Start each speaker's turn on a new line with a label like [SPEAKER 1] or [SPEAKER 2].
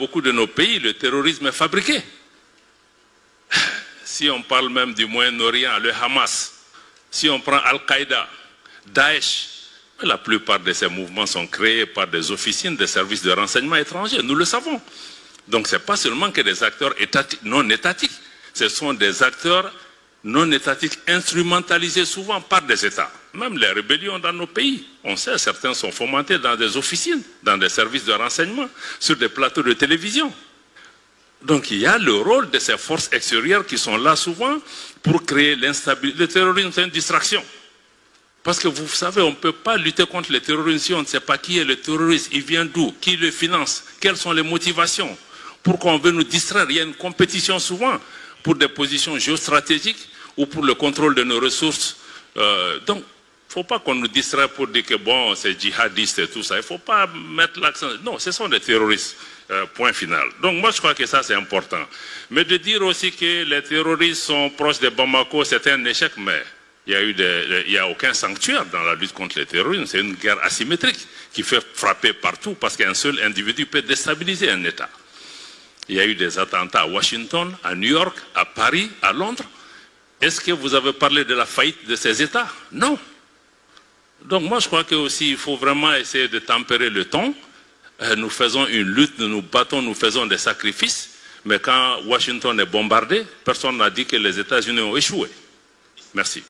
[SPEAKER 1] beaucoup de nos pays, le terrorisme est fabriqué. Si on parle même du Moyen-Orient, le Hamas, si on prend Al-Qaïda, Daesh, la plupart de ces mouvements sont créés par des officines des services de renseignement étrangers, nous le savons. Donc ce n'est pas seulement que des acteurs non étatiques, ce sont des acteurs non étatiques instrumentalisés souvent par des États. Même les rébellions dans nos pays, on sait, certains sont fomentés dans des officines, dans des services de renseignement, sur des plateaux de télévision. Donc il y a le rôle de ces forces extérieures qui sont là souvent pour créer l'instabilité. Le terrorisme, c'est une distraction. Parce que vous savez, on ne peut pas lutter contre le terrorisme si on ne sait pas qui est le terroriste, il vient d'où, qui le finance, quelles sont les motivations. Pourquoi on veut nous distraire? Il y a une compétition souvent pour des positions géostratégiques ou pour le contrôle de nos ressources. Donc, il ne faut pas qu'on nous distraie pour dire que bon, c'est djihadiste et tout ça. Il ne faut pas mettre l'accent. Non, ce sont des terroristes. Point final. Donc moi je crois que ça c'est important. Mais de dire aussi que les terroristes sont proches de Bamako, c'est un échec, mais il n'y a aucun sanctuaire dans la lutte contre le terrorisme. C'est une guerre asymétrique qui fait frapper partout parce qu'un seul individu peut déstabiliser un État. Il y a eu des attentats à Washington, à New York, à Paris, à Londres. Est-ce que vous avez parlé de la faillite de ces États? Non. Donc moi je crois que aussi il faut vraiment essayer de tempérer le ton. Nous faisons une lutte, nous nous battons, nous faisons des sacrifices, mais quand Washington est bombardé, personne n'a dit que les États-Unis ont échoué. Merci.